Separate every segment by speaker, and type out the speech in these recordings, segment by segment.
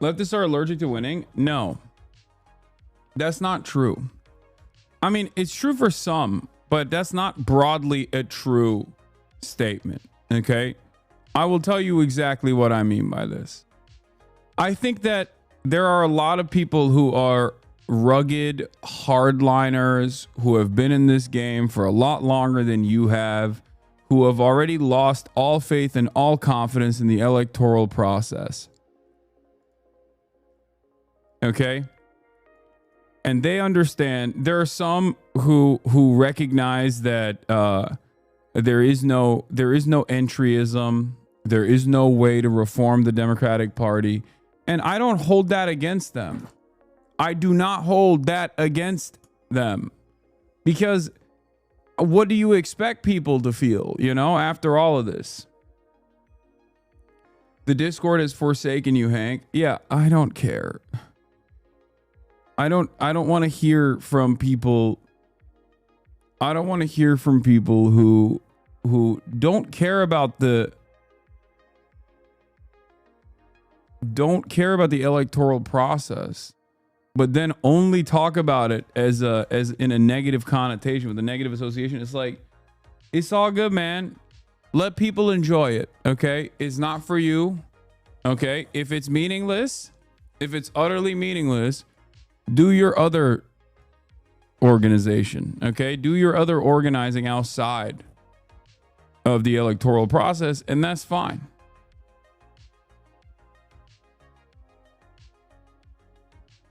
Speaker 1: Leftists are allergic to winning? No, that's not true. I mean, it's true for some, but that's not broadly a true statement. Okay. I will tell you exactly what I mean by this. I think that there are a lot of people who are rugged hardliners who have been in this game for a lot longer than you have, who have already lost all faith and all confidence in the electoral process. Okay? And they understand. There are some who recognize that there is no entryism. There is no way to reform the Democratic Party. And I don't hold that against them. I do not hold that against them. Because what do you expect people to feel, you know, after all of this? The Discord has forsaken you, Hank. Yeah, I don't care. I don't want to hear from people. I don't want to hear from people who don't care about the electoral process, but then only talk about it as in a negative connotation, with a negative association. It's like, it's all good, man. Let people enjoy it. Okay. It's not for you. Okay. If it's meaningless, if it's utterly meaningless, do your other organization. Okay. Do your other organizing outside of the electoral process, and that's fine.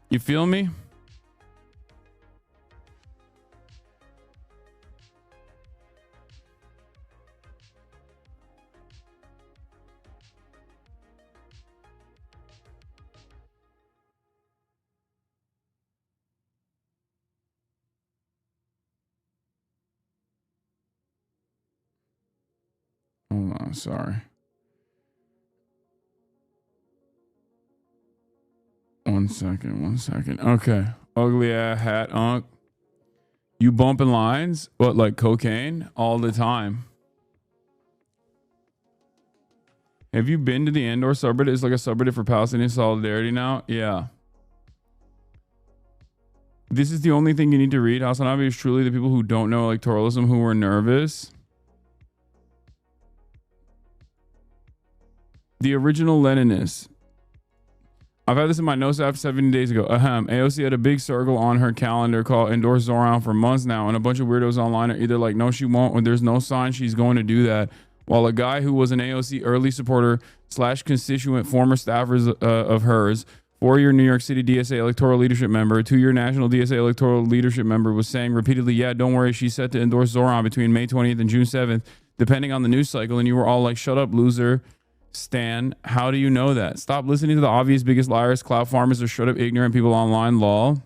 Speaker 1: You feel me? Hold on, sorry. One second. Okay. Ugly ass hat, Unc. You bumping lines? What, like cocaine? All the time. Have you been to the Endor subreddit? It's like a subreddit for Palestinian solidarity now. Yeah. This is the only thing you need to read. Hasanabi is truly the people who don't know electoralism who were nervous. The original Leninists. I've had this in my notes app 70 days ago. AOC had a big circle on her calendar called Endorse Zohran for months now, and a bunch of weirdos online are either like, no, she won't, or there's no sign she's going to do that. While a guy who was an AOC early supporter / constituent, former staffers of hers, 4-year New York City DSA electoral leadership member, 2-year national DSA electoral leadership member, was saying repeatedly, yeah, don't worry, she's set to endorse Zohran between May 20th and June 7th, depending on the news cycle. And you were all like, shut up, loser. Stan, how do you know that? Stop listening to the obvious biggest liars, cloud farmers, or shut up ignorant people online, lol.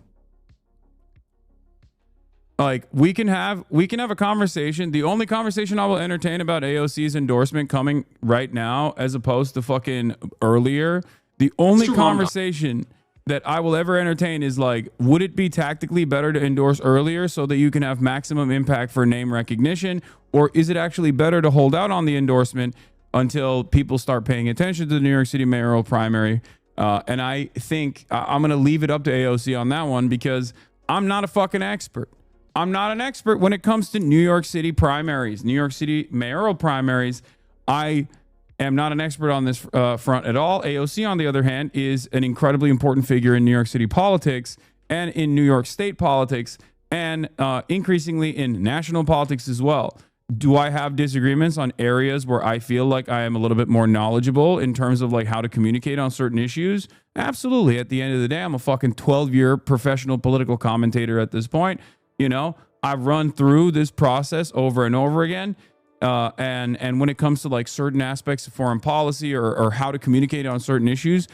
Speaker 1: Like, we can have a conversation. The only conversation I will entertain about AOC's endorsement coming right now, as opposed to fucking earlier, the only conversation that I will ever entertain is like, would it be tactically better to endorse earlier so that you can have maximum impact for name recognition? Or is it actually better to hold out on the endorsement until people start paying attention to the New York City mayoral primary? And I think I'm going to leave it up to AOC on that one, because I'm not a fucking expert. I'm not an expert when it comes to New York City primaries, New York City mayoral primaries. I am not an expert on this front at all. AOC, on the other hand, is an incredibly important figure in New York City politics and in New York state politics, and increasingly in national politics as well. Do I have disagreements on areas where I feel like I am a little bit more knowledgeable in terms of like how to communicate on certain issues? Absolutely. At the end of the day, I'm a fucking 12-year professional political commentator at this point. You know, I've run through this process over and over again. And when it comes to like certain aspects of foreign policy or how to communicate on certain issues,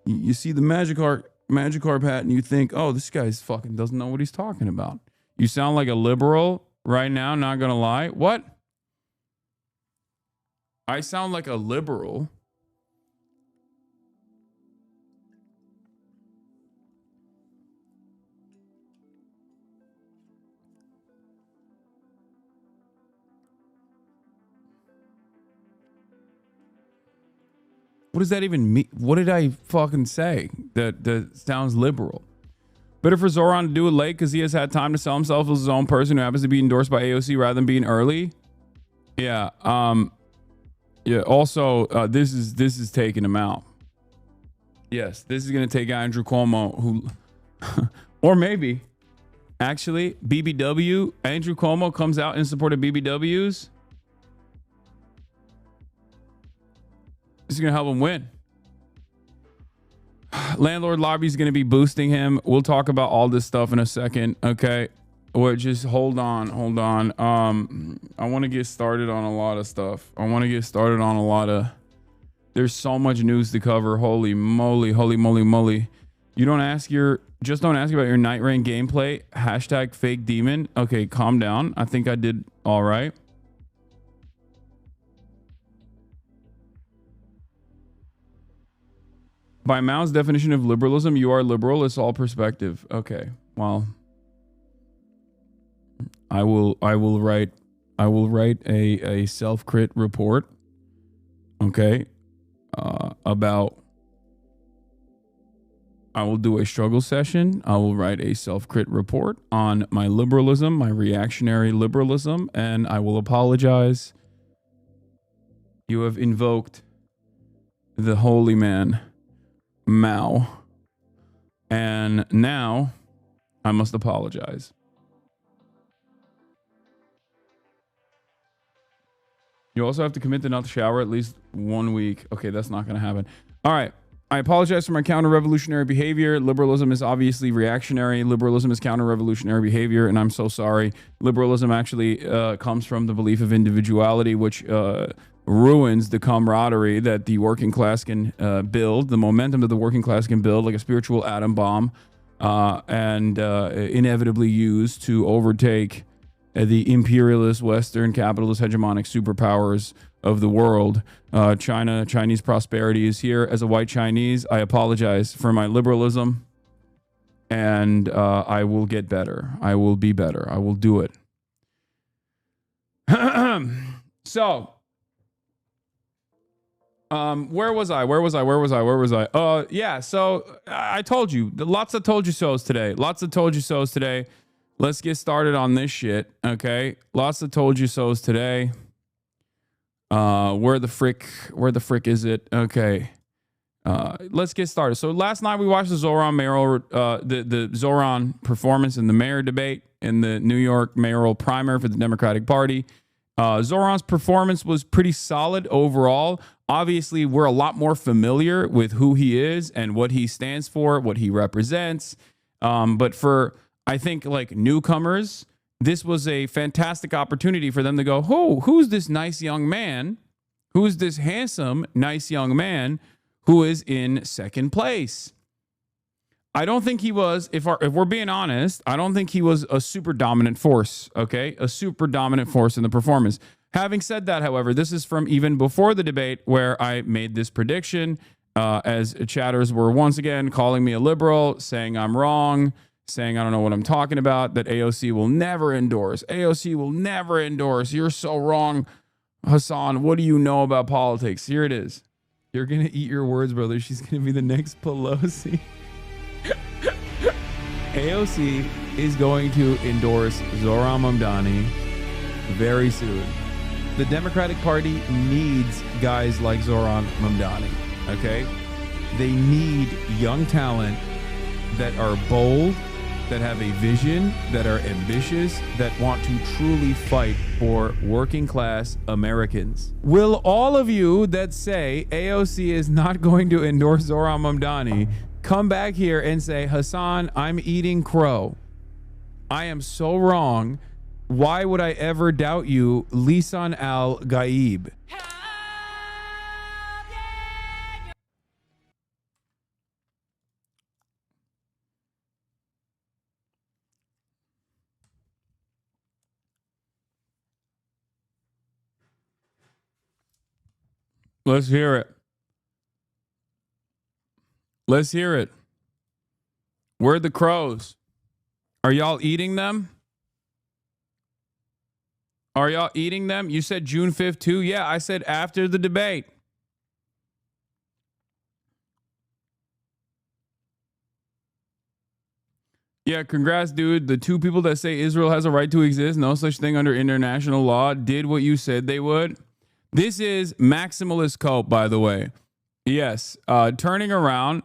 Speaker 1: you see the Magikarp hat and you think, oh, this guy's fucking doesn't know what he's talking about. You sound like a liberal right now, not gonna lie. What? I sound like a liberal. What does that even mean? What did I fucking say that sounds liberal? Better for Zohran to do it late because he has had time to sell himself as his own person who happens to be endorsed by AOC rather than being early. Yeah. Yeah. Also, this is taking him out. Yes, this is gonna take Andrew Cuomo, who, or maybe, actually, BBW. Andrew Cuomo comes out in support of BBWs. This is gonna help him win. Landlord lobby is going to be boosting him. We'll talk about all this stuff in a second. Okay. Or just hold on. I want to get started on a lot of stuff. There's so much news to cover. Holy moly. You don't ask about your Night Rain gameplay. Hashtag fake demon. Okay. Calm down. I think I did all right. By Mao's definition of liberalism, you are liberal. It's all perspective. Okay. Well, I will write a self-crit report. Okay. I will do a struggle session. I will write a self-crit report on my liberalism, my reactionary liberalism, and I will apologize. You have invoked the holy man, Mao, and now I must apologize. You also have to commit to not shower at least 1 week. Okay, that's not going to happen. All right. I apologize for my counter-revolutionary behavior. Liberalism is obviously reactionary. Liberalism is counter-revolutionary behavior, and I'm so sorry. Liberalism actually comes from the belief of individuality, which ruins the camaraderie that the working class can build, the momentum that the working class can build, like a spiritual atom bomb, and inevitably use to overtake the imperialist, Western, capitalist, hegemonic superpowers of the world. Chinese prosperity is here. As a white Chinese, I apologize for my liberalism, and I will get better. I will be better. I will do it. So, where was I? Yeah, so I told you, lots of told you so's today. Let's get started on this shit, okay? Lots of told you so's today. Where the frick is it? Okay. Let's get started. So last night we watched the Zohran the Zohran performance in the mayor debate in the New York mayoral primary for the Democratic Party. Zohran's performance was pretty solid overall. Obviously, we're a lot more familiar with who he is and what he stands for, what he represents. But for, I think, like newcomers, this was a fantastic opportunity for them to go, who's this nice young man? Who's this handsome, nice young man who is in second place? I don't think he was, if we're being honest, I don't think he was a super dominant force, okay? A super dominant force in the performance. Having said that, however, this is from even before the debate where I made this prediction, as chatters were once again calling me a liberal, saying I'm wrong, saying I don't know what I'm talking about, that AOC will never endorse. AOC will never endorse. You're so wrong, Hasan. What do you know about politics? Here it is. You're going to eat your words, brother. She's going to be the next Pelosi. AOC is going to endorse Zohran Mamdani very soon. The Democratic Party needs guys like Zohran Mamdani, okay? They need young talent that are bold, that have a vision, that are ambitious, that want to truly fight for working class Americans. Will all of you that say AOC is not going to endorse Zohran Mamdani come back here and say, Hasan, I'm eating crow. I am so wrong. Why would I ever doubt you, Lisan al-Gaib? Let's hear it. Let's hear it. Where are the crows? Are y'all eating them? Are y'all eating them? You said June 5th too? Yeah, I said after the debate. Yeah, congrats, dude. The two people that say Israel has a right to exist, no such thing under international law, did what you said they would. This is maximalist cult, by the way. Yes, turning around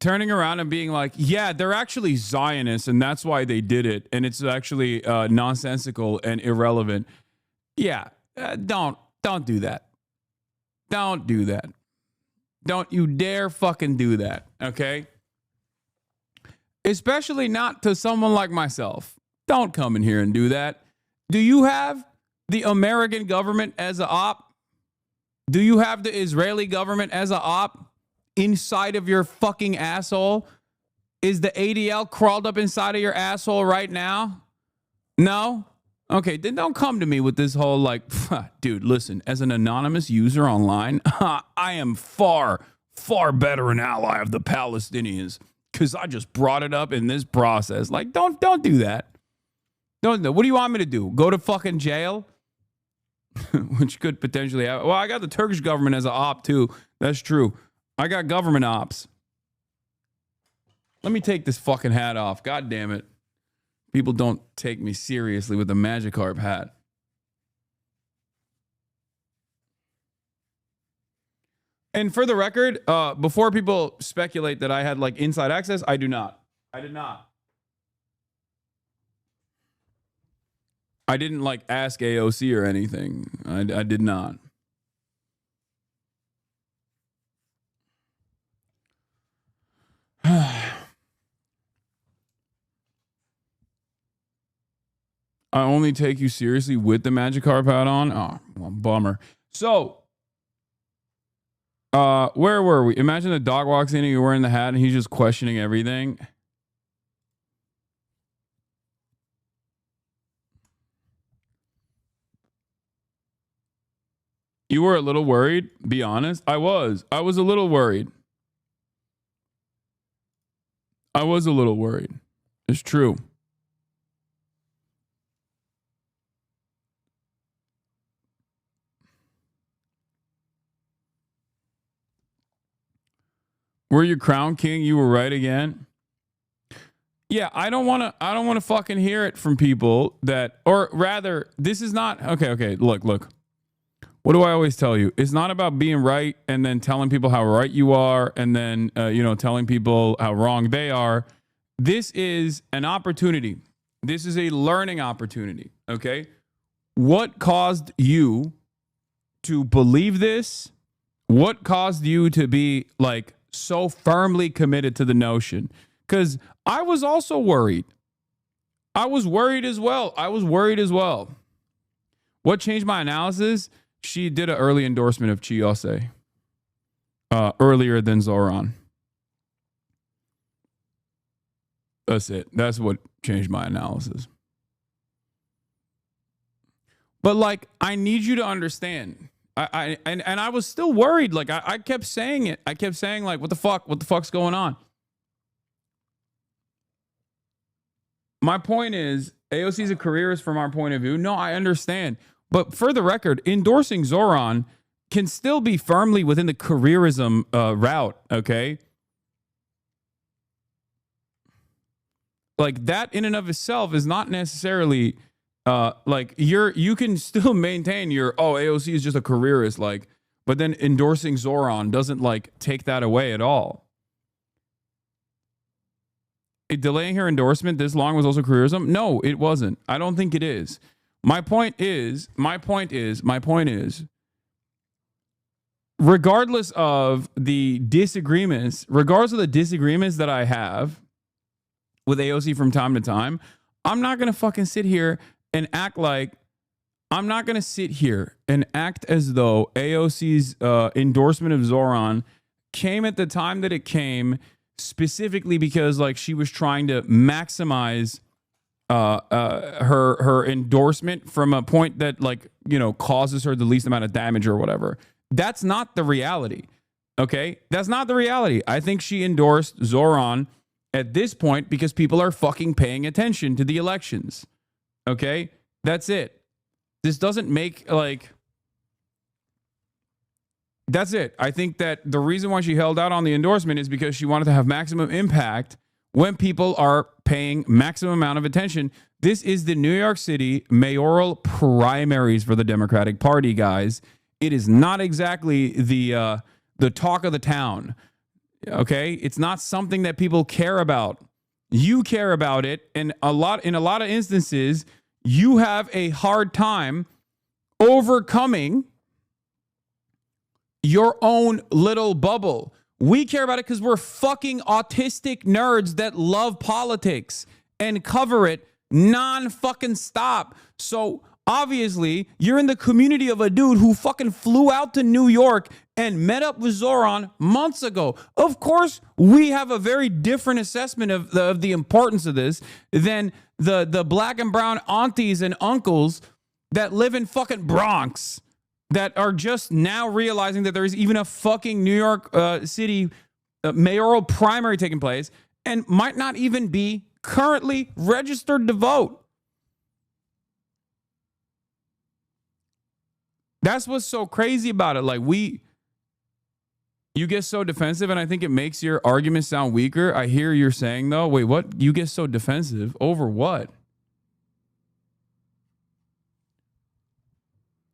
Speaker 1: and being like, yeah, they're actually Zionists, and that's why they did it, and it's actually nonsensical and irrelevant. Yeah, don't do that. Don't do that. Don't you dare fucking do that, okay? Especially not to someone like myself. Don't come in here and do that. Do you have the American government as a op? Do you have the Israeli government as a op inside of your fucking asshole? Is the ADL crawled up inside of your asshole right now? No? Okay, then don't come to me with this whole like, dude, listen, as an anonymous user online, I am far, far better an ally of the Palestinians because I just brought it up in this process. Like, don't do that. What do you want me to do? Go to fucking jail? Which could potentially happen. Well, I got the Turkish government as an op too. That's true. I got government ops. Let me take this fucking hat off. God damn it. People don't take me seriously with the Magikarp hat. And for the record, before people speculate that I had like inside access, I do not. I did not. I didn't like ask AOC or anything. I did not. I only take you seriously with the Magikarp hat on? Oh, well, bummer. So, where were we? Imagine the dog walks in and you're wearing the hat and he's just questioning everything. You were a little worried? Be honest. I was a little worried. I was a little worried. It's true. Were you crown king? You were right again. Yeah, I don't want to fucking hear it from people that, or rather, this is not, okay, look. What do I always tell you? It's not about being right and then telling people how right you are and then, telling people how wrong they are. This is an opportunity. This is a learning opportunity, okay? What caused you to believe this? What caused you to be like so firmly committed to the notion? Because I was also worried. I was worried as well. What changed my analysis? She did an early endorsement of Chiyose earlier than Zohran. That's it. That's what changed my analysis. But like, I need you to understand. I was still worried. Like I kept saying it. I kept saying like, what the fuck? What the fuck's going on? My point is, AOC is a careerist from our point of view. No, I understand. But for the record, endorsing Zohran can still be firmly within the careerism route, okay? Like that in and of itself is not necessarily like you can still maintain your AOC is just a careerist, like, but then endorsing Zohran doesn't like take that away at all. Delaying her endorsement this long was also careerism? No, it wasn't. I don't think it is. My point is, regardless of the disagreements that I have with AOC from time to time, I'm not going to fucking sit here and act like, I'm not going to sit here and act as though AOC's endorsement of Zohran came at the time that it came specifically because like she was trying to maximize her endorsement from a point that like, causes her the least amount of damage or whatever. That's not the reality. Okay? That's not the reality. I think she endorsed Zohran at this point because people are fucking paying attention to the elections. Okay? That's it. This doesn't make like... That's it. I think that the reason why she held out on the endorsement is because she wanted to have maximum impact when people are paying maximum amount of attention. This is the New York City mayoral primaries for the Democratic Party, guys. It is not exactly the talk of the town. Okay, it's not something that people care about. You care about it, and in a lot of instances, you have a hard time overcoming your own little bubble. We care about it because we're fucking autistic nerds that love politics and cover it non-fucking stop. So obviously, you're in the community of a dude who fucking flew out to New York and met up with Zohran months ago. Of course, we have a very different assessment of the importance of this than the black and brown aunties and uncles that live in fucking Bronx that are just now realizing that there is even a fucking New York City mayoral primary taking place and might not even be currently registered to vote. That's what's so crazy about it. Like, you get so defensive, and I think it makes your argument sound weaker. I hear you're saying, though, wait, what? You get so defensive over what?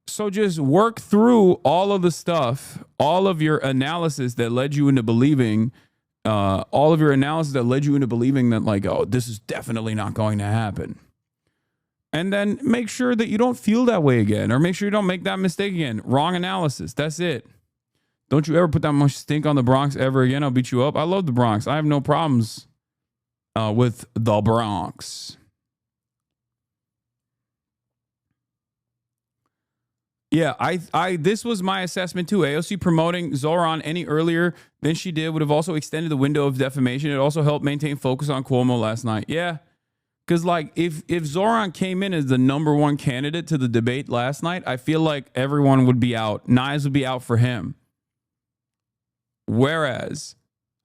Speaker 1: So just work through all of the stuff, all of your analysis that led you into believing, that, like, oh, this is definitely not going to happen. And then make sure that you don't feel that way again, or make sure you don't make that mistake again. Wrong analysis. That's it. Don't you ever put that much stink on the Bronx ever again. I'll beat you up. I love the Bronx. I have no problems with the Bronx. Yeah, this was my assessment too. AOC promoting Zohran any earlier than she did would have also extended the window of defamation. It also helped maintain focus on Cuomo last night. Yeah. Because, like, if Zohran came in as the number one candidate to the debate last night, I feel like everyone would be out. Knives would be out for him. Whereas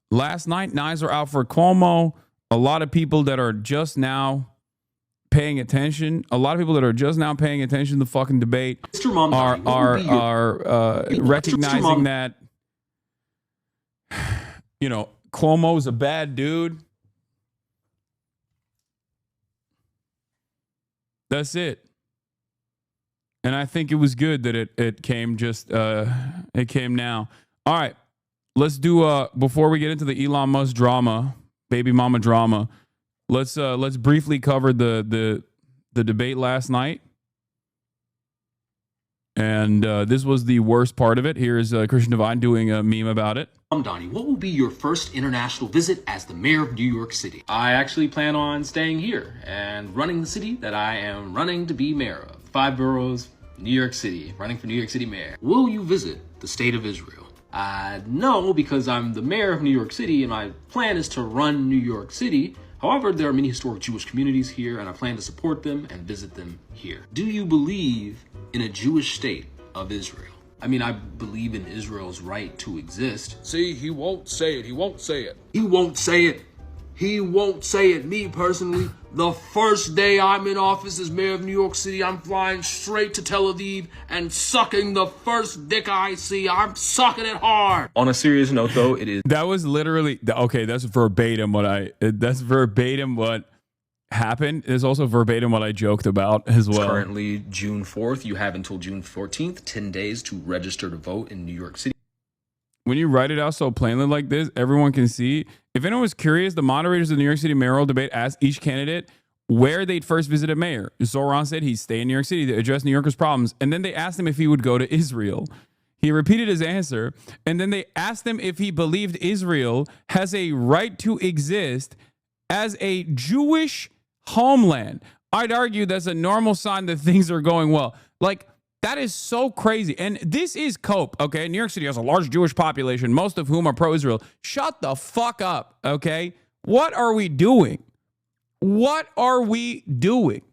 Speaker 1: last night, knives are out for Cuomo. A lot of people that are just now paying attention, to the fucking debate are recognizing that, you know, Cuomo's a bad dude. That's it. And I think it was good that it came now. All right. Let's do before we get into the Elon Musk drama, baby mama drama, let's briefly cover the debate last night. And this was the worst part of it. Here's Christian Divine doing a meme about it.
Speaker 2: Donnie, what will be your first international visit as the mayor of New York City? I actually plan on staying here and running the city that I am running to be mayor of. 5 boroughs, New York City, running for New York City mayor. Will you visit the state of Israel? No, because I'm the mayor of New York City and my plan is to run New York City. However, there are many historic Jewish communities here and I plan to support them and visit them here. Do you believe in a Jewish state of Israel? I mean, I believe in Israel's right to exist.
Speaker 3: See, he won't say it. He won't say it.
Speaker 2: He won't say it. He won't say it. Me personally, the first day I'm in office as mayor of New York City, I'm flying straight to Tel Aviv and sucking the first dick I see. I'm sucking it hard.
Speaker 3: On a serious note, though, it is.
Speaker 1: That was literally, okay, that's verbatim what happened. It's also verbatim what I joked about as well.
Speaker 3: Currently June 4th. You have until June 14th, 10 days to register to vote in New York City.
Speaker 1: When you write it out so plainly like this, everyone can see. If anyone was curious, the moderators of the New York City mayoral debate asked each candidate where they'd first visit a mayor. Zohran said he'd stay in New York City to address New Yorkers' problems. And then they asked him if he would go to Israel. He repeated his answer. And then they asked him if he believed Israel has a right to exist as a Jewish homeland. I'd argue that's a normal sign that things are going well. Like, that is so crazy. And this is cope, okay? New York City has a large Jewish population, most of whom are pro-Israel. Shut the fuck up, okay? What are we doing? What are we doing?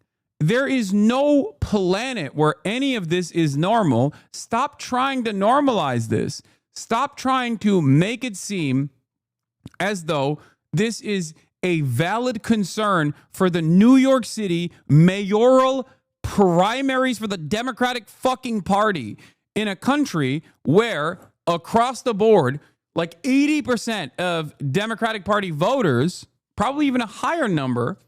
Speaker 1: There is no planet where any of this is normal. Stop trying to normalize this. Stop trying to make it seem as though this is a valid concern for the New York City mayoral primaries for the Democratic fucking Party in a country where across the board, like 80% of Democratic Party voters probably even a higher number,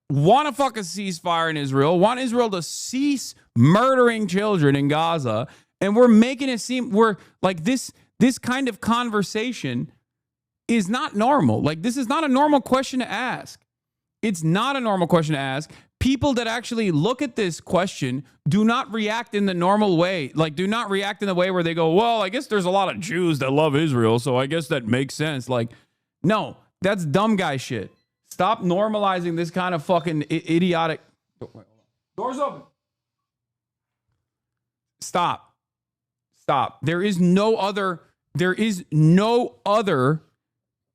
Speaker 1: want to fuck a ceasefire in Israel, want Israel to cease murdering children in Gaza, and we're making it seem we're like this kind of conversation is not normal. Like, this is not a normal question to ask. It's not a normal question to ask. People that actually look at this question do not react in the normal way. Like, do not react in the way where they go, well, I guess there's a lot of Jews that love Israel, so I guess that makes sense. Like, no, that's dumb guy shit. Stop normalizing this kind of fucking idiotic. Doors open. Stop. There is no other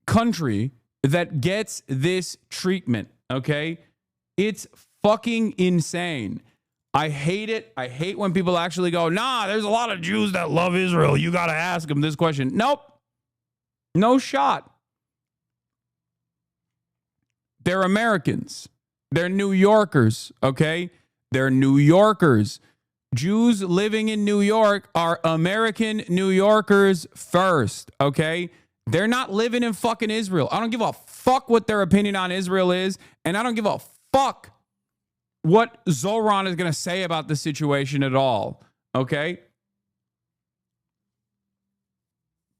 Speaker 1: country that gets this treatment, okay? It's fucking insane. I hate it. I hate when people actually go, nah, there's a lot of Jews that love Israel. You got to ask them this question. Nope. No shot. They're Americans. They're New Yorkers, okay? They're New Yorkers. Jews living in New York are American New Yorkers first, okay? They're not living in fucking Israel. I don't give a fuck what their opinion on Israel is, and I don't give a fuck what Zohran is going to say about the situation at all, okay?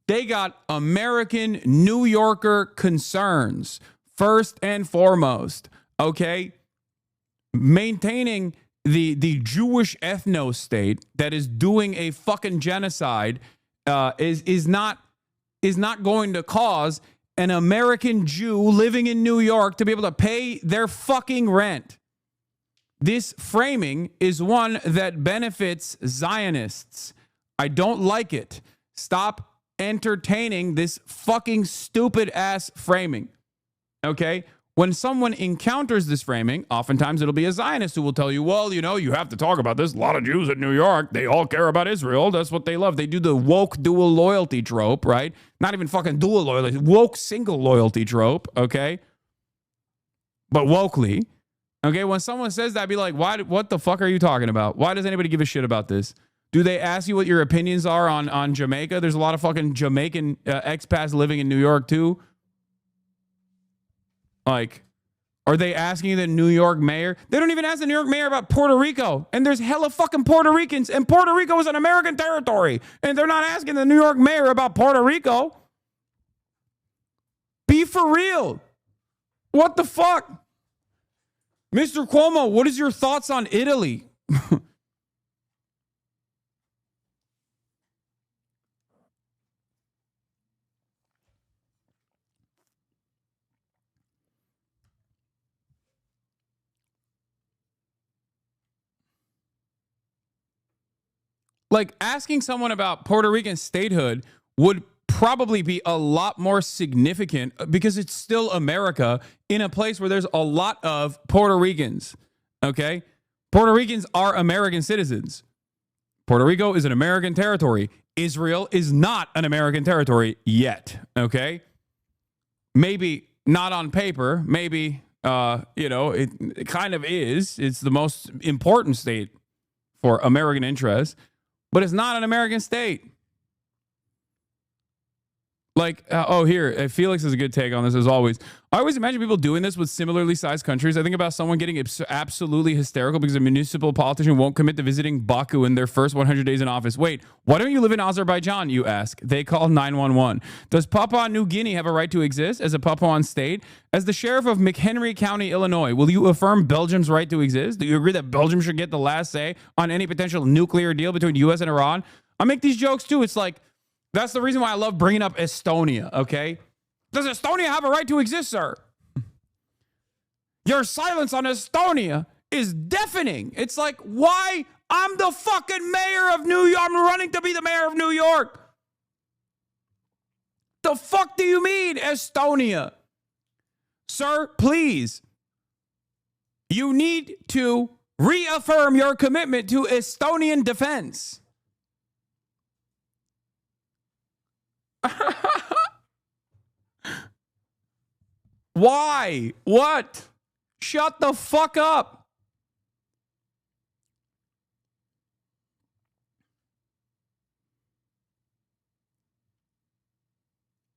Speaker 1: They got American New Yorker concerns first and foremost, okay? Maintaining the Jewish ethno-state that is doing a fucking genocide is not going to cause an American Jew living in New York to be able to pay their fucking rent. This framing is one that benefits Zionists. I don't like it. Stop entertaining this fucking stupid ass framing. Okay? When someone encounters this framing, oftentimes it'll be a Zionist who will tell you, well, you know, you have to talk about this. A lot of Jews in New York, they all care about Israel. That's what they love. They do the woke dual loyalty trope, right? Not even fucking dual loyalty, woke single loyalty trope, okay? But wokely. Okay, when someone says that, I'd be like, what the fuck are you talking about? Why does anybody give a shit about this? Do they ask you what your opinions are on Jamaica? There's a lot of fucking Jamaican expats living in New York too. Like, are they asking the New York mayor? They don't even ask the New York mayor about Puerto Rico. And there's hella fucking Puerto Ricans. And Puerto Rico is an American territory. And they're not asking the New York mayor about Puerto Rico. Be for real. What the fuck? Mr. Cuomo, what is your thoughts on Italy? Like, asking someone about Puerto Rican statehood would probably be a lot more significant because it's still America in a place where there's a lot of Puerto Ricans, okay? Puerto Ricans are American citizens. Puerto Rico is an American territory. Israel is not an American territory yet, okay? Maybe not on paper. Maybe, it kind of is. It's the most important state for American interests. But it's not an American state. Like, here, Felix has a good take on this as always. I always imagine people doing this with similarly sized countries. I think about someone getting absolutely hysterical because a municipal politician won't commit to visiting Baku in their first 100 days in office. Wait, why don't you live in Azerbaijan, you ask? They call 911. Does Papua New Guinea have a right to exist as a Papuan state? As the sheriff of McHenry County, Illinois, will you affirm Belgium's right to exist? Do you agree that Belgium should get the last say on any potential nuclear deal between U.S. and Iran? I make these jokes too. It's like, that's the reason why I love bringing up Estonia, okay? Does Estonia have a right to exist, sir? Your silence on Estonia is deafening. It's like, why? I'm the fucking mayor of New York. I'm running to be the mayor of New York. The fuck do you mean, Estonia? Sir, please. You need to reaffirm your commitment to Estonian defense. Why? What? Shut the fuck up.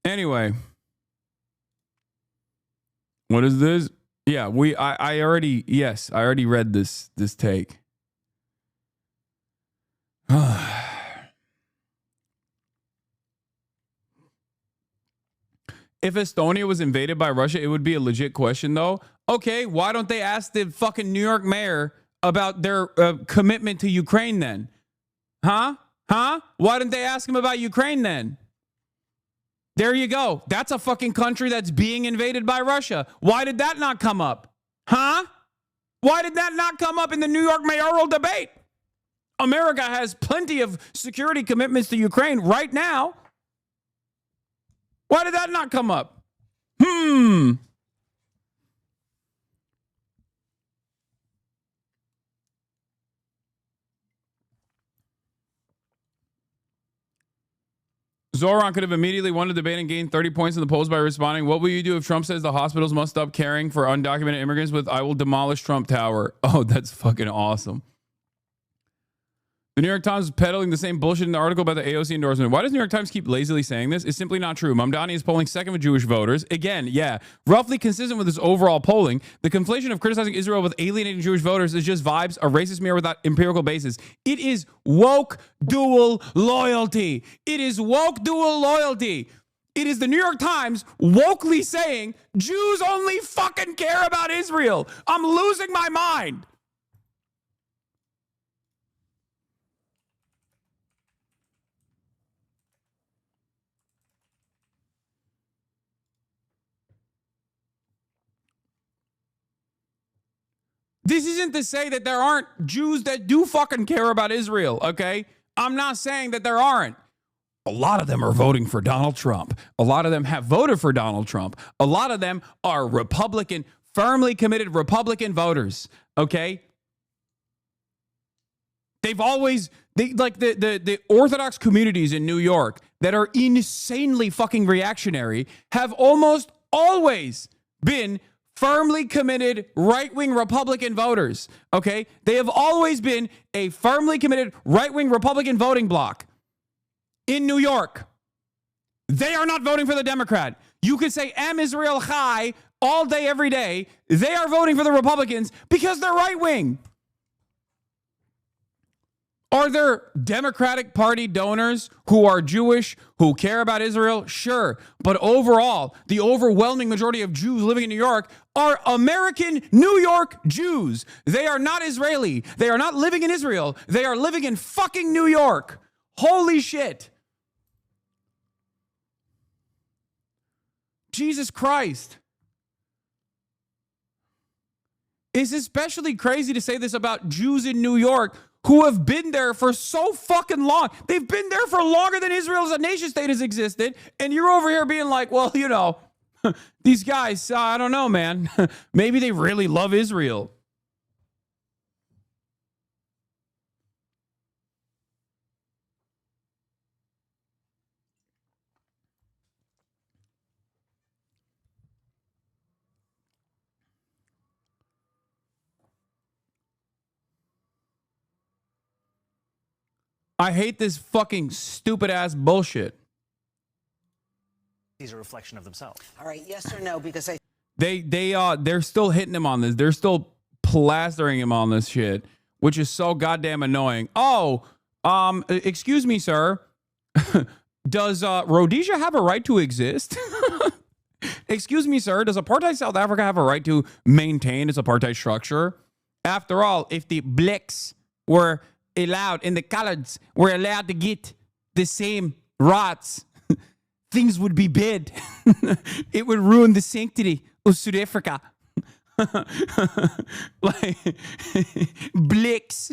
Speaker 1: Anyway, What is this? Yeah, I already read this take. If Estonia was invaded by Russia, it would be a legit question, though. Okay, why don't they ask the fucking New York mayor about their commitment to Ukraine then? Huh? Why didn't they ask him about Ukraine then? There you go. That's a fucking country that's being invaded by Russia. Why did that not come up? Huh? Why did that not come up in the New York mayoral debate? America has plenty of security commitments to Ukraine right now. Why did that not come up? Zohran could have immediately won the debate and gained 30 points in the polls by responding, "What will you do if Trump says the hospitals must stop caring for undocumented immigrants with 'I will demolish Trump Tower'?" Oh, that's fucking awesome. The New York Times is peddling the same bullshit in the article about the AOC endorsement. Why does New York Times keep lazily saying this? It's simply not true. Mamdani is polling second with Jewish voters. Again, yeah, roughly consistent with his overall polling. The conflation of criticizing Israel with alienating Jewish voters is just vibes, a racist mirror without empirical basis. It is woke dual loyalty. It is woke dual loyalty. It is the New York Times wokely saying Jews only fucking care about Israel. I'm losing my mind. This isn't to say that there aren't Jews that do fucking care about Israel, okay? I'm not saying that there aren't. A lot of them are voting for Donald Trump. A lot of them have voted for Donald Trump. A lot of them are Republican, firmly committed Republican voters, okay? They've always, like the Orthodox communities in New York that are insanely fucking reactionary have almost always been firmly committed right-wing Republican voters, okay? They have always been a firmly committed right-wing Republican voting bloc in New York. They are not voting for the Democrat. You could say Am Israel Chai all day, every day. They are voting for the Republicans because they're right-wing. Are there Democratic Party donors who are Jewish, who care about Israel? Sure. But overall, the overwhelming majority of Jews living in New York are American New York Jews. They are not Israeli. They are not living in Israel. They are living in fucking New York. Holy shit. Jesus Christ. It's especially crazy to say this about Jews in New York who have been there for so fucking long. They've been there for longer than Israel as a nation state has existed. And you're over here being like, well, you know, these guys, I don't know, man. Maybe they really love Israel. I hate this fucking stupid ass bullshit.
Speaker 4: He's a reflection of themselves.
Speaker 5: All right, yes or no? Because
Speaker 1: they're still hitting him on this. They're still plastering him on this shit, which is so goddamn annoying. Oh, excuse me, sir. Does Rhodesia have a right to exist? Excuse me, sir. Does apartheid South Africa have a right to maintain its apartheid structure? After all, if the blacks were allowed and the coloreds were allowed to get the same rights, things would be bad. It would ruin the sanctity of South Africa. Like, blacks.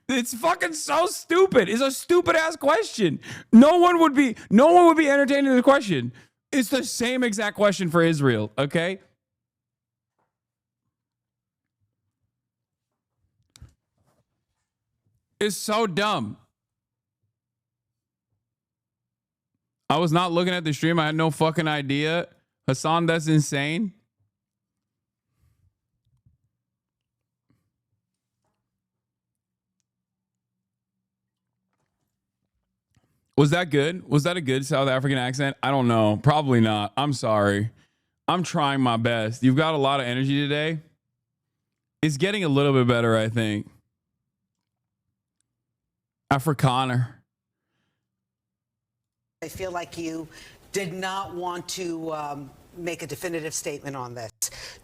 Speaker 1: It's fucking so stupid. It's a stupid ass question. No one would be entertaining the question. It's the same exact question for Israel, okay? It's so dumb. I was not looking at the stream. I had no fucking idea. Hasan, that's insane. Was that good? Was that a good South African accent? I don't know. Probably not. I'm sorry. I'm trying my best. You've got a lot of energy today. It's getting a little bit better, I think. Afrikaner.
Speaker 4: I feel like you did not want to make a definitive statement on this.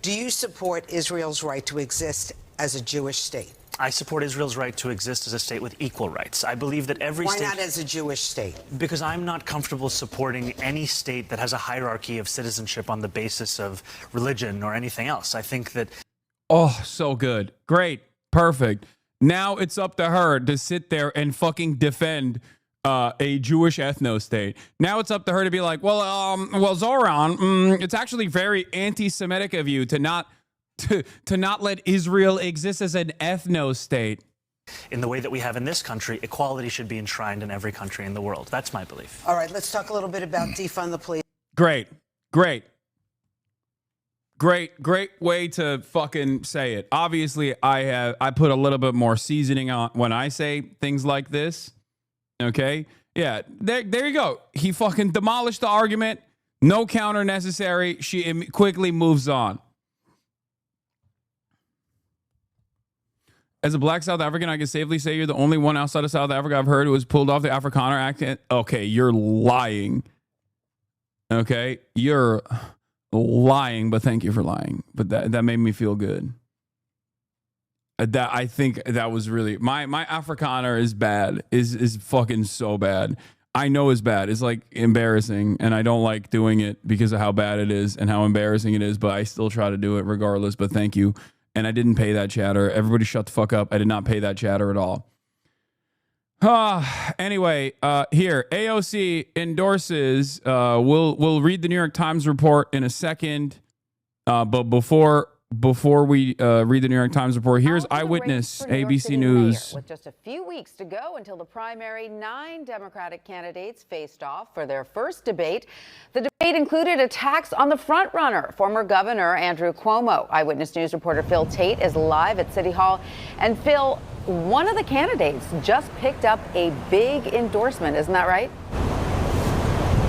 Speaker 4: Do you support Israel's right to exist as a Jewish state?
Speaker 5: I support Israel's right to exist as a state with equal rights. I believe that every state...
Speaker 4: Why not as a Jewish state?
Speaker 5: Because I'm not comfortable supporting any state that has a hierarchy of citizenship on the basis of religion or anything else. I think that...
Speaker 1: Oh, so good. Great. Perfect. Now it's up to her to sit there and fucking defend a Jewish ethno-state. Now it's up to her to be like, well, Zohran, it's actually very anti-Semitic of you to not let Israel exist as an ethno-state.
Speaker 5: In the way that we have in this country, equality should be enshrined in every country in the world. That's my belief.
Speaker 4: All right, let's talk a little bit about defund the police.
Speaker 1: Great way to fucking say it. Obviously, I put a little bit more seasoning on when I say things like this. Okay? Yeah, there you go. He fucking demolished the argument. No counter necessary. She quickly moves on. As a black South African, I can safely say you're the only one outside of South Africa I've heard who has pulled off the Afrikaner accent. Okay, you're lying. Okay, you're lying, but thank you for lying. But that made me feel good. I think that was really my Afrikaner is bad. Is fucking so bad. I know it's bad. It's like embarrassing, and I don't like doing it because of how bad it is and how embarrassing it is. But I still try to do it regardless. But thank you. And I didn't pay that chatter. Everybody shut the fuck up. I did not pay that chatter at all. Anyway, here, AOC endorses, we'll read the New York Times report in a second. But before we read the New York Times report, here's Eyewitness, ABC News.
Speaker 6: With just a few weeks to go until the primary, 9 Democratic candidates faced off for their first debate. The debate included attacks on the frontrunner, former Governor Andrew Cuomo. Eyewitness News reporter Phil Tate is live at City Hall. And Phil, one of the candidates just picked up a big endorsement. Isn't that right?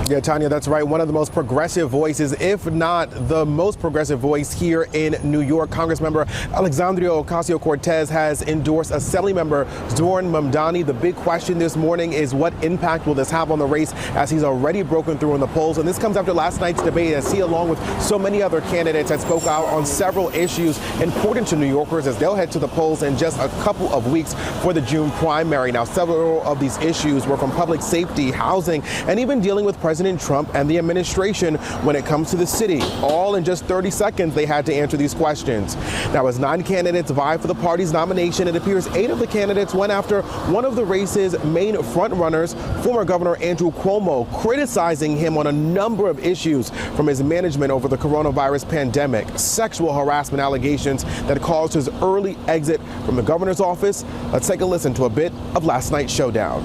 Speaker 7: Yeah, Tanya, that's right. One of the most progressive voices, if not the most progressive voice here in New York. Congressmember Alexandria Ocasio-Cortez has endorsed Assembly member Zohran Mamdani. The big question this morning is what impact will this have on the race as he's already broken through in the polls. And this comes after last night's debate as he, along with so many other candidates, had spoke out on several issues important to New Yorkers as they'll head to the polls in just a couple of weeks for the June primary. Now, several of these issues were from public safety, housing, and even dealing with President Trump and the administration when it comes to the city. All in just 30 seconds, they had to answer these questions. Now, as 9 candidates vie for the party's nomination, it appears 8 of the candidates went after one of the race's main frontrunners, former Governor Andrew Cuomo, criticizing him on a number of issues from his management over the coronavirus pandemic, sexual harassment allegations that caused his early exit from the governor's office. Let's take a listen to a bit of last night's showdown.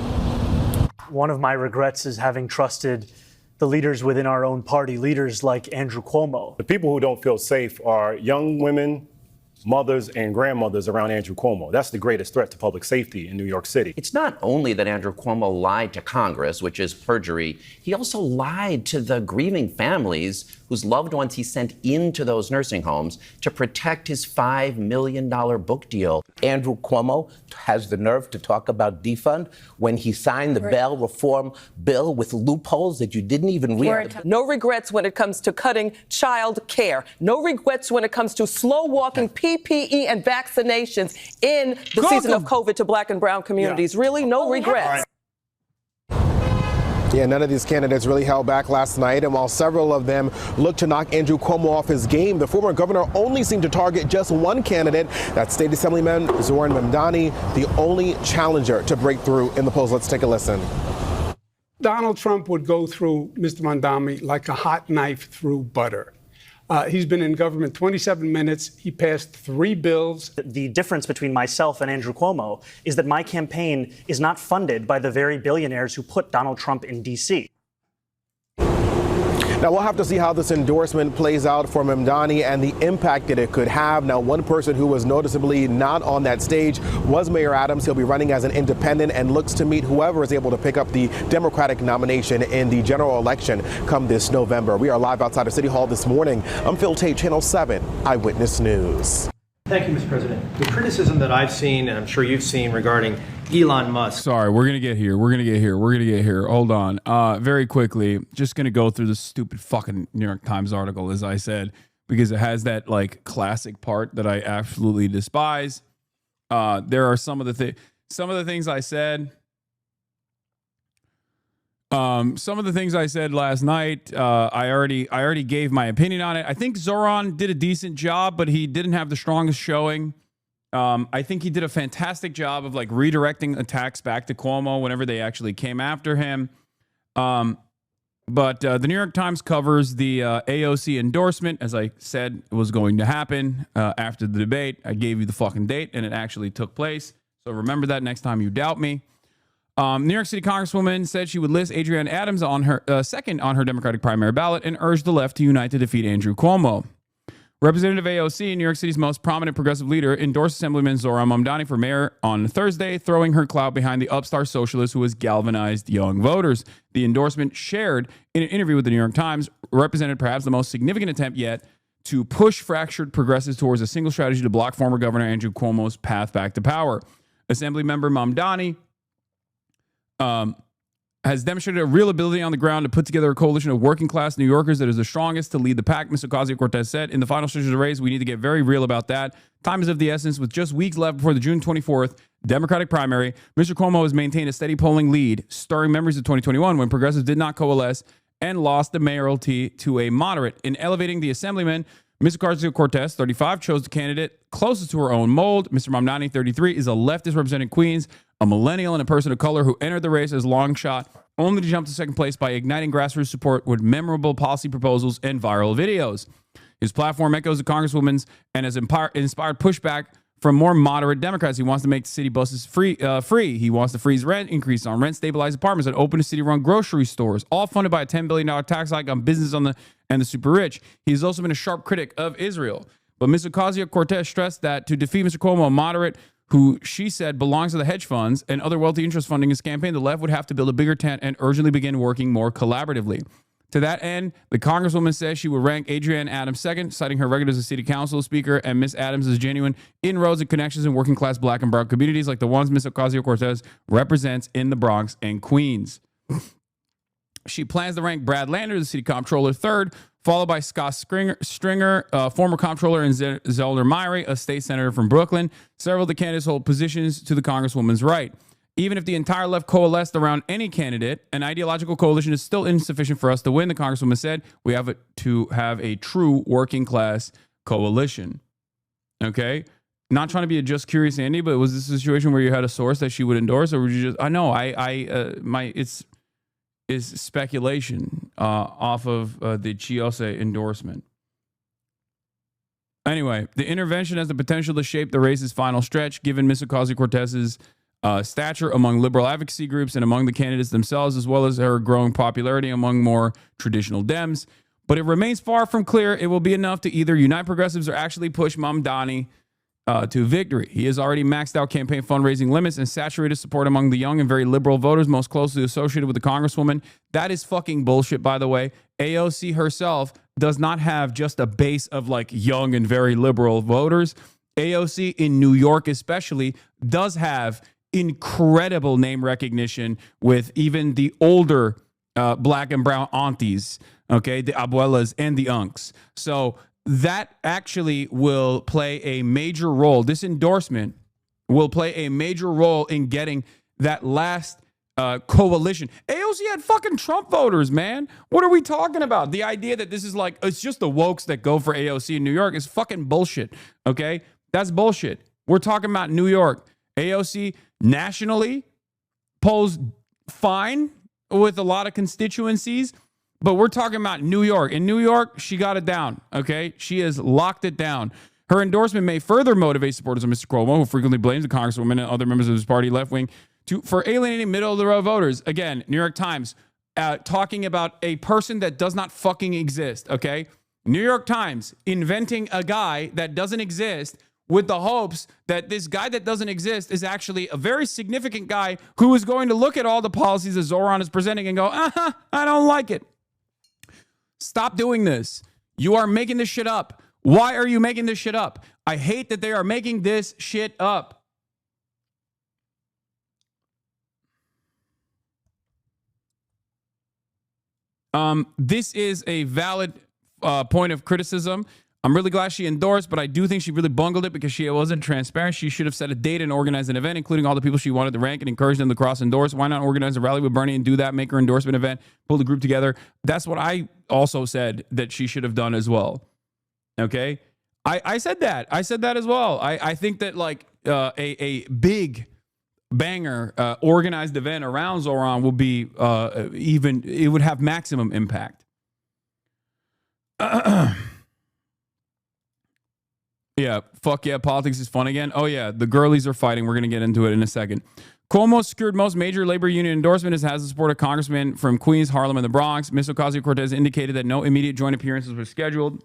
Speaker 5: One of my regrets is having trusted the leaders within our own party, leaders like Andrew Cuomo.
Speaker 8: The people who don't feel safe are young women, mothers and grandmothers around Andrew Cuomo. That's the greatest threat to public safety in New York City.
Speaker 9: It's not only that Andrew Cuomo lied to Congress, which is perjury, he also lied to the grieving families whose loved ones he sent into those nursing homes to protect his $5 million book deal.
Speaker 10: Andrew Cuomo has the nerve to talk about defund when he signed the bail reform bill with loopholes that you didn't even read.
Speaker 11: No regrets when it comes to cutting child care. No regrets when it comes to slow walking PPE and vaccinations in the season of COVID to black and brown communities. Really, no regrets.
Speaker 7: Yeah, none of these candidates really held back last night, and while several of them looked to knock Andrew Cuomo off his game, the former governor only seemed to target just one candidate, that's State Assemblyman Zohran Mamdani, the only challenger to break through in the polls. Let's take a listen.
Speaker 12: Donald Trump would go through Mr. Mamdani like a hot knife through butter. He's been in government 27 minutes. He passed 3 bills.
Speaker 5: The difference between myself and Andrew Cuomo is that my campaign is not funded by the very billionaires who put Donald Trump in D.C.
Speaker 7: Now, we'll have to see how this endorsement plays out for Mamdani and the impact that it could have. Now, one person who was noticeably not on that stage was Mayor Adams. He'll be running as an independent and looks to meet whoever is able to pick up the Democratic nomination in the general election come this November. We are live outside of City Hall this morning. I'm Phil Tate, Channel 7 Eyewitness News.
Speaker 13: Thank you, Mr. President. The criticism that I've seen, and I'm sure you've seen, regarding Elon Musk.
Speaker 1: Sorry, we're going to get here. We're going to get here. Hold on. Very quickly, just going to go through the stupid fucking New York Times article, as I said, because it has that like classic part that I absolutely despise. There are some of the things I said. Some of the things I said last night, I already gave my opinion on it. I think Zohran did a decent job, but he didn't have the strongest showing. I think he did a fantastic job of like redirecting attacks back to Cuomo whenever they actually came after him. But the New York Times covers the AOC endorsement, as I said was going to happen after the debate. I gave you the fucking date, and it actually took place. So remember that next time you doubt me. New York City Congresswoman said she would list Adrienne Adams on her second on her Democratic primary ballot and urged the left to unite to defeat Andrew Cuomo. Representative AOC, New York City's most prominent progressive leader, endorsed Assemblyman Zohran Mamdani for mayor on Thursday, throwing her clout behind the upstart socialist who has galvanized young voters. The endorsement, shared in an interview with the New York Times, represented perhaps the most significant attempt yet to push fractured progressives towards a single strategy to block former Governor Andrew Cuomo's path back to power. Assemblymember Mamdani has demonstrated a real ability on the ground to put together a coalition of working class New Yorkers that is the strongest to lead the pack, Ms. Ocasio-Cortez said. In the final stretch of the race, we need to get very real about that. Time is of the essence. With just weeks left before the June 24th Democratic primary, Mr. Cuomo has maintained a steady polling lead, stirring memories of 2021 when progressives did not coalesce and lost the mayoralty to a moderate. In elevating the assemblyman, Ms. Ocasio-Cortez, 35, chose the candidate closest to her own mold. Mr. Mamdani, 33, is a leftist representing Queens, a millennial and a person of color who entered the race as long shot, only to jump to second place by igniting grassroots support with memorable policy proposals and viral videos. His platform echoes the Congresswoman's and has inspired pushback from more moderate Democrats. He wants to make the city buses free. He wants to freeze rent, increase on rent, stabilize apartments, and open to city-run grocery stores, all funded by a $10 billion tax hike on business and the super rich. He's also been a sharp critic of Israel. But Ms. Ocasio-Cortez stressed that to defeat Mr. Cuomo, a moderate who she said belongs to the hedge funds and other wealthy interests funding his campaign, the left would have to build a bigger tent and urgently begin working more collaboratively. To that end, the Congresswoman says she would rank Adrienne Adams second, citing her record as a city council speaker and Miss Adams' genuine inroads and connections in working class black and brown communities like the ones Ms. Ocasio-Cortez represents in the Bronx and Queens. She plans to rank Brad Lander, the city comptroller, third, followed by Scott Stringer, former comptroller, and Zelda Myrie, a state senator from Brooklyn. Several of the candidates hold positions to the Congresswoman's right. Even if the entire left coalesced around any candidate, an ideological coalition is still insufficient for us to win, the Congresswoman said. We have to have a true working class coalition. Okay? Not trying to be a just curious Andy, but was this a situation where you had a source that she would endorse, or would you just? I know it's speculation off of the Chiose endorsement. Anyway, the intervention has the potential to shape the race's final stretch, given Ms. Ocasio-Cortez's stature among liberal advocacy groups and among the candidates themselves, as well as her growing popularity among more traditional Dems. But it remains far from clear it will be enough to either unite progressives or actually push Mamdani to victory. He has already maxed out campaign fundraising limits and saturated support among the young and very liberal voters most closely associated with the Congresswoman. That is fucking bullshit, by the way. AOC herself does not have just a base of like young and very liberal voters. AOC in New York especially does have incredible name recognition with even the older black and brown aunties, okay, the abuelas and the unks. So that actually will play a major role. This endorsement will play a major role in getting that last coalition. AOC had fucking Trump voters, man. What are we talking about? The idea that this is like, it's just the wokes that go for AOC in New York is fucking bullshit, okay? That's bullshit. We're talking about New York. AOC nationally polls fine with a lot of constituencies, but we're talking about New York. In New York, she got it down, okay? She has locked it down. Her endorsement may further motivate supporters of Mr. Cuomo, who frequently blames the Congresswoman and other members of his party left wing for alienating middle-of-the-road voters. Again, New York Times, talking about a person that does not fucking exist, okay? New York Times inventing a guy that doesn't exist with the hopes that this guy that doesn't exist is actually a very significant guy who is going to look at all the policies that Zohran is presenting and go, I don't like it. Stop doing this. You are making this shit up. Why are you making this shit up? I hate that they are making this shit up. This is a valid point of criticism. I'm really glad she endorsed, but I do think she really bungled it because she wasn't transparent. She should have set a date and organized an event, including all the people she wanted to rank and encourage them to cross-endorse. Why not organize a rally with Bernie and do that, make her endorsement event, pull the group together? That's what I also said that she should have done as well. Okay? I said that. I said that as well. I think that like a big banger organized event around Zohran will be it would have maximum impact. Yeah, fuck yeah, politics is fun again. Oh yeah, the girlies are fighting. We're going to get into it in a second. Cuomo secured most major labor union endorsement as has the support of congressmen from Queens, Harlem, and the Bronx. Ms. Ocasio-Cortez indicated that no immediate joint appearances were scheduled.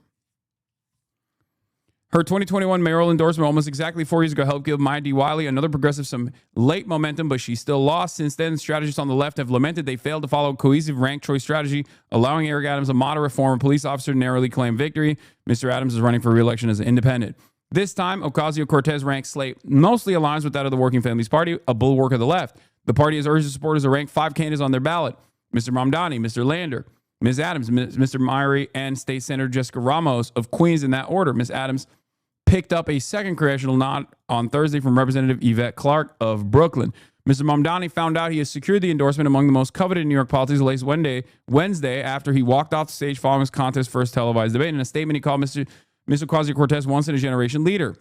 Speaker 1: Her 2021 mayoral endorsement almost exactly 4 years ago helped give Maya D. Wiley, another progressive, some late momentum, but she still lost. Since then, strategists on the left have lamented they failed to follow a cohesive rank choice strategy, allowing Eric Adams, a moderate former police officer, to narrowly claim victory. Mr. Adams is running for re-election as an independent. This time, Ocasio-Cortez ranked slate mostly aligns with that of the Working Families Party, a bulwark of the left. The party has urged its supporters to rank 5 candidates on their ballot: Mr. Mamdani, Mr. Lander, Ms. Adams, Mr. Myrie, and State Senator Jessica Ramos of Queens in that order. Ms. Adams picked up a second congressional nod on Thursday from Representative Yvette Clarke of Brooklyn. Mr. Mamdani found out he has secured the endorsement among the most coveted in New York politics last Wednesday after he walked off the stage following his contest's first televised debate. In a statement, he called Mr. Ocasio-Cortez once-in-a-generation leader.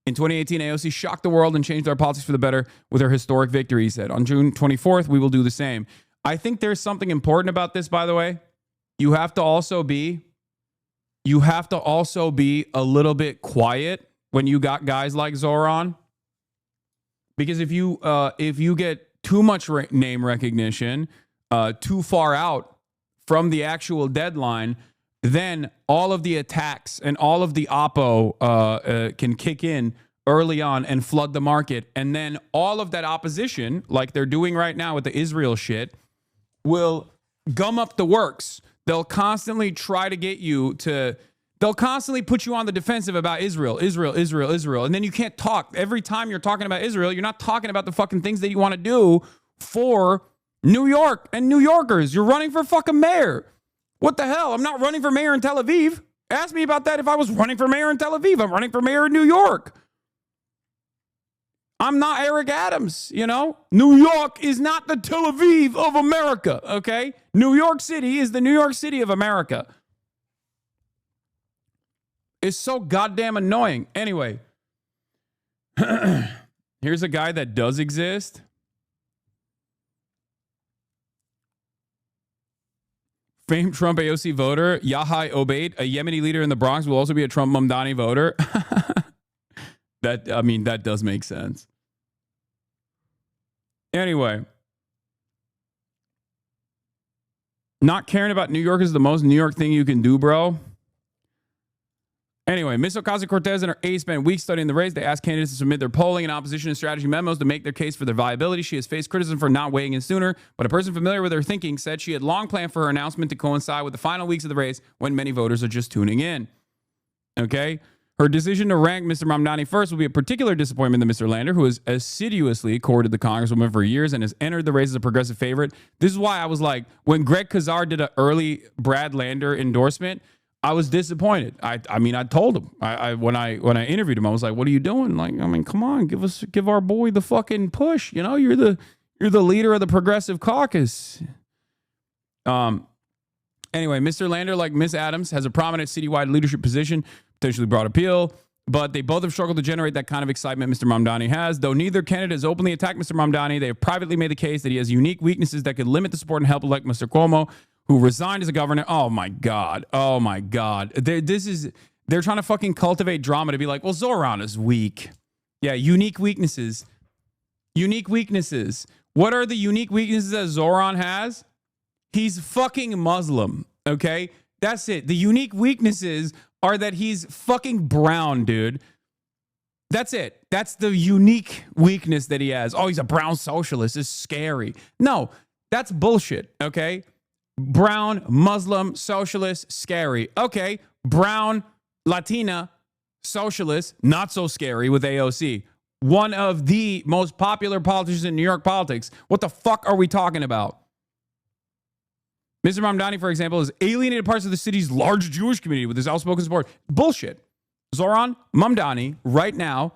Speaker 1: In 2018, AOC shocked the world and changed our politics for the better with her historic victory, he said. On June 24th, we will do the same. I think there's something important about this, by the way. You have to also be a little bit quiet when you got guys like Zohran. Because if you get too much name recognition, too far out from the actual deadline, then all of the attacks and all of the oppo can kick in early on and flood the market. And then all of that opposition, like they're doing right now with the Israel shit, will gum up the works. They'll constantly try to get you to, they'll constantly put you on the defensive about Israel. And then you can't talk. Every time you're talking about Israel, you're not talking about the fucking things that you want to do for New York and New Yorkers. You're running for fucking mayor. What the hell? I'm not running for mayor in Tel Aviv. Ask me about that if I was running for mayor in Tel Aviv. I'm running for mayor in New York. I'm not Eric Adams, you know? New York is not the Tel Aviv of America, okay? New York City is the New York City of America. It's so goddamn annoying. Anyway, here's a guy that does exist. Famed Trump AOC voter, Yahya Obeid, a Yemeni leader in the Bronx, will also be a Trump Mamdani voter. That does make sense. Anyway, not caring about New York is the most New York thing you can do, bro. Anyway, Ms. Ocasio-Cortez and her aides spent weeks studying the race. They asked candidates to submit their polling and opposition and strategy memos to make their case for their viability. She has faced criticism for not weighing in sooner, but a person familiar with her thinking said she had long planned for her announcement to coincide with the final weeks of the race when many voters are just tuning in. Okay? Her decision to rank Mr. Mamdani first will be a particular disappointment to Mr. Lander, who has assiduously courted the Congresswoman for years and has entered the race as a progressive favorite. This is why I was like, when Greg Kazar did an early Brad Lander endorsement, I was disappointed. I told him when I interviewed him, I was like, "What are you doing? Like, I mean, come on, give our boy the fucking push. You know, you're the leader of the Progressive Caucus." Anyway, Mr. Lander, like Ms. Adams, has a prominent citywide leadership position, potentially broad appeal, but they both have struggled to generate that kind of excitement Mr. Mamdani has. Though neither candidate has openly attacked Mr. Mamdani, they have privately made the case that he has unique weaknesses that could limit the support and help elect Mr. Cuomo, who resigned as a governor. Oh my God. They're trying to fucking cultivate drama to be like, well, Zohran is weak. Yeah, unique weaknesses. What are the unique weaknesses that Zohran has? He's fucking Muslim, okay? That's it. The unique weaknesses are that he's fucking brown, dude. That's it. That's the unique weakness that he has. Oh, he's a brown socialist. It's scary. No, that's bullshit, okay? Brown, Muslim, socialist, scary. Okay, brown, Latina, socialist, not so scary with AOC. One of the most popular politicians in New York politics. What the fuck are we talking about? Mr. Mamdani, for example, has alienated parts of the city's large Jewish community with his outspoken support. Bullshit. Zohran Mamdani, right now,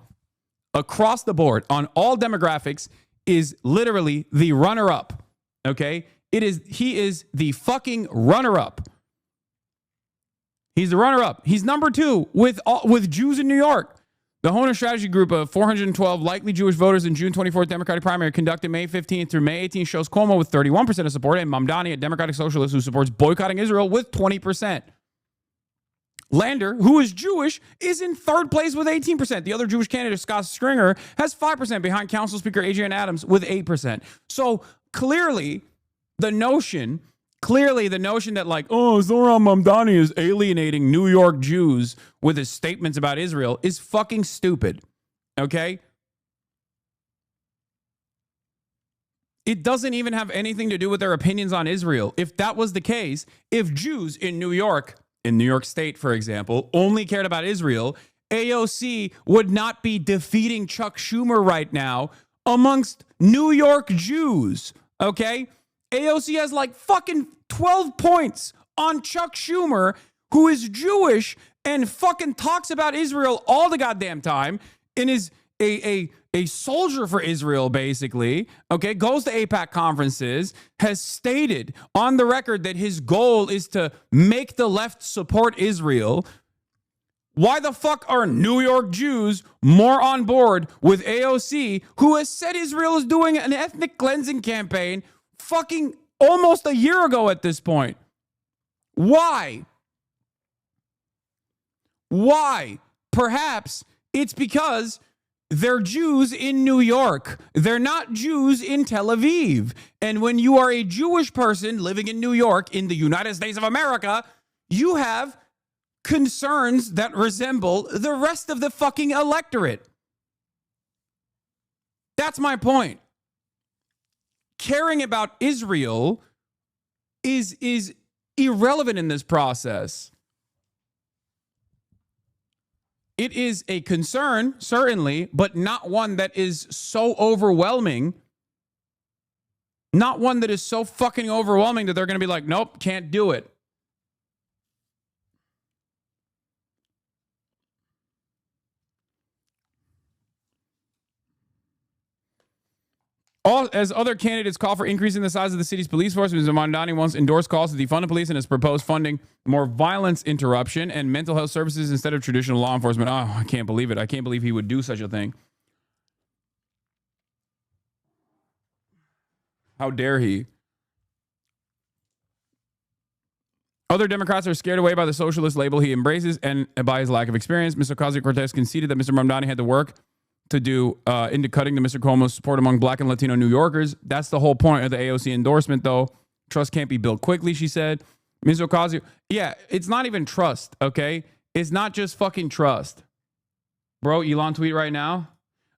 Speaker 1: across the board, on all demographics, is literally the runner-up. Okay? He is the fucking runner-up. He's the runner-up. He's number 2 with Jews in New York. The Honer Strategy Group of 412 likely Jewish voters in June 24th Democratic primary conducted May 15th through May 18th shows Cuomo with 31% of support and Mamdani, a Democratic socialist who supports boycotting Israel, with 20%. Lander, who is Jewish, is in third place with 18%. The other Jewish candidate, Scott Stringer, has 5% behind Council Speaker Adrian Adams with 8%. So clearly the notion that like, oh, Zohran Mamdani is alienating New York Jews with his statements about Israel is fucking stupid. Okay? It doesn't even have anything to do with their opinions on Israel. If that was the case, if Jews in New York State, for example, only cared about Israel, AOC would not be defeating Chuck Schumer right now amongst New York Jews. Okay? AOC has like fucking 12 points on Chuck Schumer, who is Jewish and fucking talks about Israel all the goddamn time and is a soldier for Israel, basically. Okay, goes to AIPAC conferences, has stated on the record that his goal is to make the left support Israel. Why the fuck are New York Jews more on board with AOC, who has said Israel is doing an ethnic cleansing campaign fucking almost a year ago at this point? Why? Perhaps it's because they're Jews in New York. They're not Jews in Tel Aviv. And when you are a Jewish person living in New York in the United States of America, you have concerns that resemble the rest of the fucking electorate. That's my point. Caring about Israel is irrelevant in this process. It is a concern, certainly, but not one that is so overwhelming. Not one that is so fucking overwhelming that they're going to be like, nope, can't do it. As other candidates call for increasing the size of the city's police force, Mr. Mamdani wants endorsed calls to defund the police and has proposed funding more violence interruption and mental health services instead of traditional law enforcement. Oh, I can't believe it. I can't believe he would do such a thing. How dare he? Other Democrats are scared away by the socialist label he embraces and by his lack of experience. Mr. Ocasio-Cortez conceded that Mr. Mamdani had to work to do into cutting to Mr. Cuomo's support among Black and Latino New Yorkers. That's the whole point of the AOC endorsement, though. Trust can't be built quickly, she said. Mr. Ocasio, yeah, it's not even trust, okay? It's not just fucking trust. Bro, Elon tweet right now.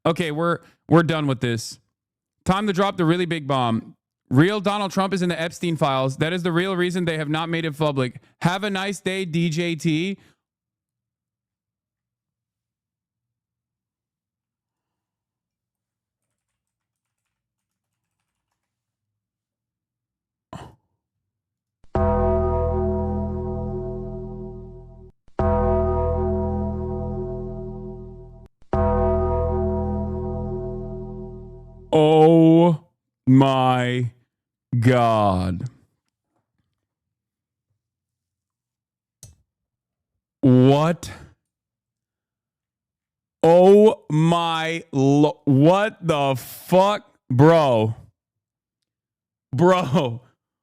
Speaker 1: Okay, we're done with this. Time to drop the really big bomb. Real Donald Trump is in the Epstein files. That is the real reason they have not made it public. Have a nice day, DJT. Oh my God. What? Oh my, what the fuck? Bro.